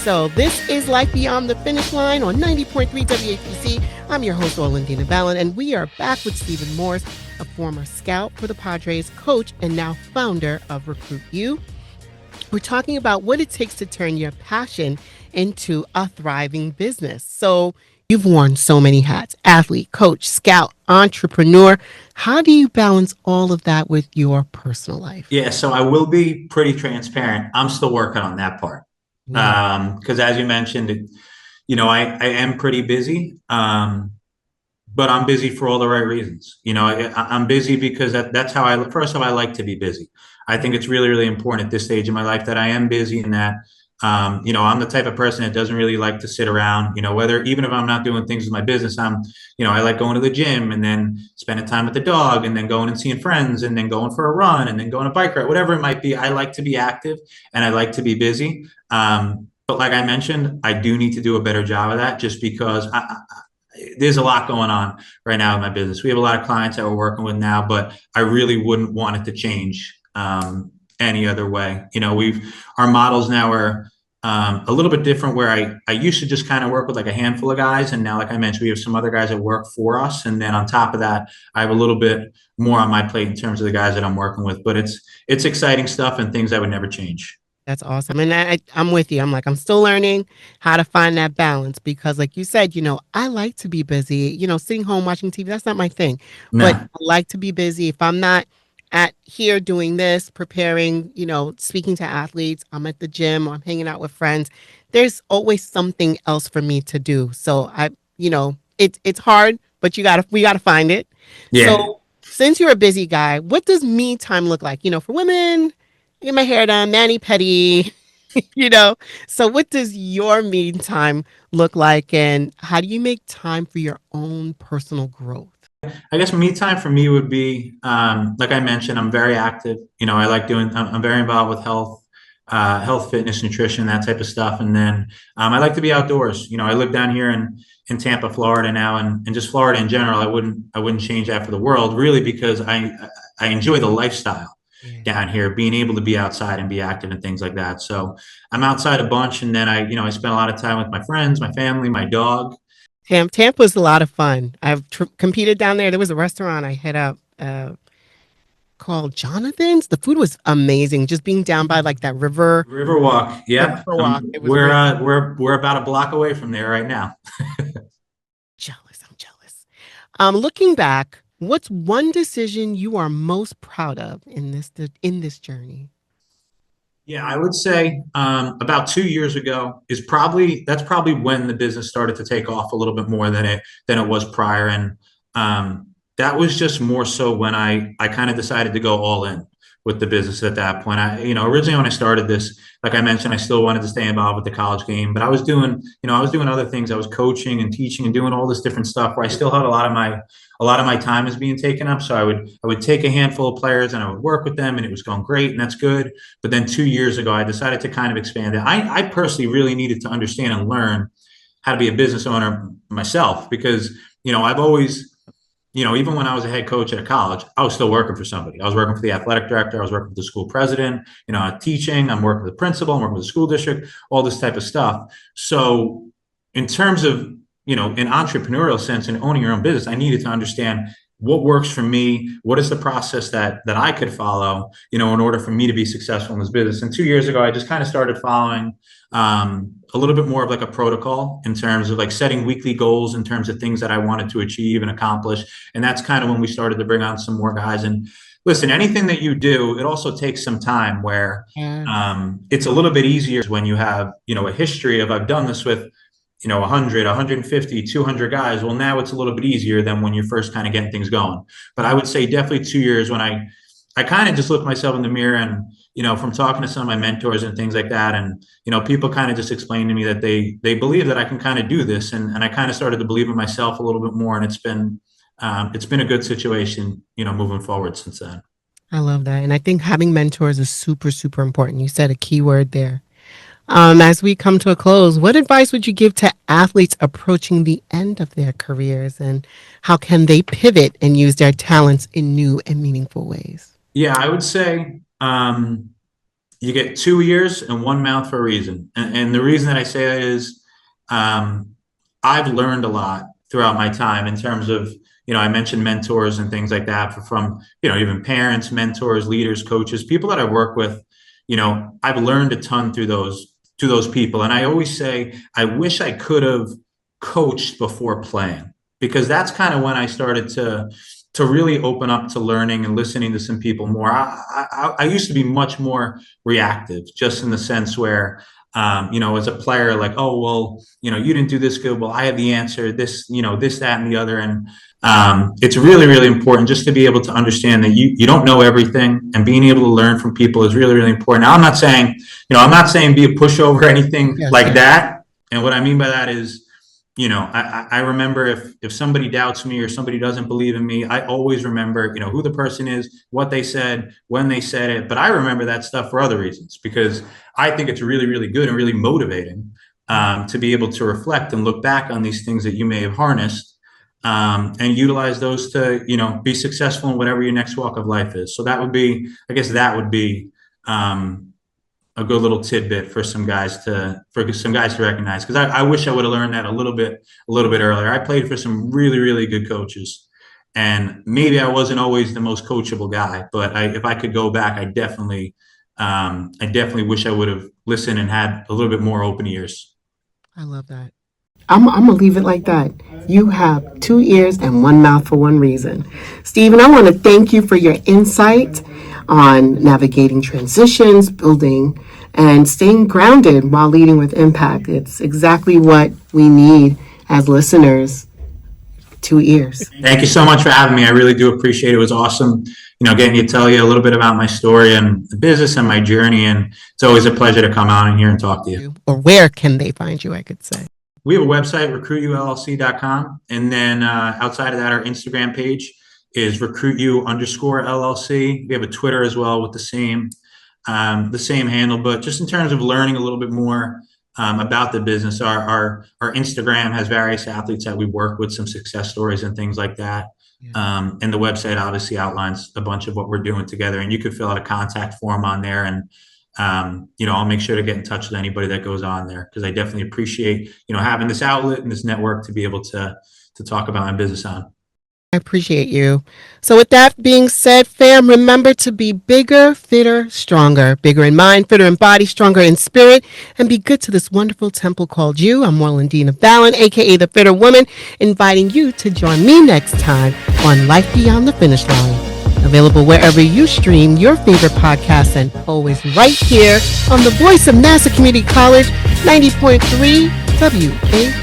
So this is Life Beyond the Finish Line on 90.3 WHPC. I'm your host, Orlandina Ballin, and we are back with Stephen Morse, a former scout for the Padres, coach, and now founder of Recruit You. We're talking about what it takes to turn your passion into a thriving business. So you've worn so many hats: athlete, coach, scout, entrepreneur. How do you balance all of that with your personal life? Yeah, so I will be pretty transparent. I'm still working on that part. Because as you mentioned, I am pretty busy, but I'm busy for all the right reasons. I'm busy because that's how first of all, I like to be busy. I think it's really, really important at this stage in my life that I am busy and that, I'm the type of person that doesn't really like to sit around, even if I'm not doing things with my business, I like going to the gym and then spending time with the dog and then going and seeing friends and then going for a run and then going a bike ride, whatever it might be. I like to be active and I like to be busy. But like I mentioned, I do need to do a better job of that just because there's a lot going on right now in my business. We have a lot of clients that we're working with now, but I really wouldn't want it to change any other way. Our models now are a little bit different where I used to just kind of work with like a handful of guys. And now, like I mentioned, we have some other guys that work for us. And then on top of that, I have a little bit more on my plate in terms of the guys that I'm working with, but it's exciting stuff and things I would never change. That's awesome. And I'm with you. I'm still learning how to find that balance because like you said, I like to be busy, sitting home watching TV. That's not my thing, but No. I like to be busy. If I'm not at here doing this, preparing, speaking to athletes, I'm at the gym, I'm hanging out with friends. There's always something else for me to do. So it's hard, but we gotta find it. Yeah. So since you're a busy guy, what does me time look like? For women, get my hair done, mani-pedi, So what does your me time look like, and how do you make time for your own personal growth? I guess me time for me would be, like I mentioned, I'm very active. I like I'm very involved with health, fitness, nutrition, that type of stuff. And then I like to be outdoors. I live down here in Tampa, Florida now, and just Florida in general. I wouldn't change that for the world, really, because I enjoy the lifestyle down here, being able to be outside and be active and things like that. So I'm outside a bunch, and then I spend a lot of time with my friends, my family, my dog. Tampa's a lot of fun. I've competed down there. There was a restaurant I hit up called Jonathan's. The food was amazing. Just being down by like that river. Riverwalk. Yep. We're about a block away from there right now. I'm jealous. Looking back, what's one decision you are most proud of in this journey? Yeah, I would say about 2 years ago that's probably when the business started to take off a little bit more than it was prior, and that was just more so when I kind of decided to go all in with the business at that point. Originally when I started this, like I mentioned, I still wanted to stay involved with the college game, but I was doing other things. I was coaching and teaching and doing all this different stuff where I still had a lot of my time is being taken up. So I would take a handful of players and I would work with them and it was going great and that's good. But then 2 years ago, I decided to kind of expand it. I personally really needed to understand and learn how to be a business owner myself because, I've always, even when I was a head coach at a college, I was still working for somebody. I was working for the athletic director. I was working for the school president, teaching. I'm working with the principal. I'm working with the school district, all this type of stuff. So in terms of, in entrepreneurial sense and owning your own business, I needed to understand what works for me. What is the process that I could follow, in order for me to be successful in this business? And 2 years ago, I just kind of started following a little bit more of like a protocol in terms of like setting weekly goals in terms of things that I wanted to achieve and accomplish. And that's kind of when we started to bring on some more guys. And listen, anything that you do, it also takes some time where it's a little bit easier when you have, a history of I've done this with 100, 150, 200 guys. Well, now it's a little bit easier than when you're first kind of getting things going. But I would say definitely 2 years when I kind of just looked myself in the mirror and, from talking to some of my mentors and things like that. And, people kind of just explained to me that they believe that I can kind of do this. And I kind of started to believe in myself a little bit more. And it's been a good situation, moving forward since then. I love that. And I think having mentors is super, super important. You said a key word there. As we come to a close, what advice would you give to athletes approaching the end of their careers, and how can they pivot and use their talents in new and meaningful ways? Yeah, I would say, you get 2 ears and one mouth for a reason. And the reason that I say that is, I've learned a lot throughout my time in terms of, I mentioned mentors and things like that from, even parents, mentors, leaders, coaches, people that I work with. I've learned a ton through those people. And I always say, I wish I could have coached before playing, because that's kind of when I started to really open up to learning and listening to some people more. I used to be much more reactive, just in the sense where, as a player, like, oh, well, you didn't do this good. Well, I have the answer, this, this, that, and the other. And it's really, really important just to be able to understand that you don't know everything, and being able to learn from people is really, really important. Now, I'm not saying be a pushover or anything like that. And what I mean by that is, I remember if somebody doubts me or somebody doesn't believe in me, I always remember, who the person is, what they said, when they said it. But I remember that stuff for other reasons, because I think it's really, really good and really motivating to be able to reflect and look back on these things that you may have harnessed and utilize those to, be successful in whatever your next walk of life is. So that would be a good little tidbit for some guys to recognize, because I wish I would have learned that a little bit earlier. I played for some really, really good coaches, and maybe I wasn't always the most coachable guy, but if I could go back, I definitely wish I would have listened and had a little bit more open ears. I love that. I'm going to leave it like that. You have 2 ears and one mouth for one reason. Stephen, I want to thank you for your insight on navigating transitions, building, and staying grounded while leading with impact. It's exactly what we need as listeners. 2 ears. Thank you so much for having me. I really do appreciate it. It was awesome, getting to tell you a little bit about my story and the business and my journey. And it's always a pleasure to come on in here and talk to you. Or where can they find you, I could say? We have a website, recruityoullc.com. And then outside of that, our Instagram page is recruityou_LLC. We have a Twitter as well with the same handle. But just in terms of learning a little bit more about the business, our Instagram has various athletes that we work with, some success stories and things like that. Yeah. And the website obviously outlines a bunch of what we're doing together. And you could fill out a contact form on there, and I'll make sure to get in touch with anybody that goes on there, because I definitely appreciate having this outlet and this network to be able to talk about my business on. I appreciate you. So with that being said, fam, remember to be bigger, fitter, stronger. Bigger in mind, fitter in body, stronger in spirit, and be good to this wonderful temple called you. I'm Orlandina Ballin, a.k.a. The Fitter Woman, inviting you to join me next time on Life Beyond the Finish Line. Available wherever you stream your favorite podcasts, and always right here on the voice of NASA Community College, 90.3 WHPC.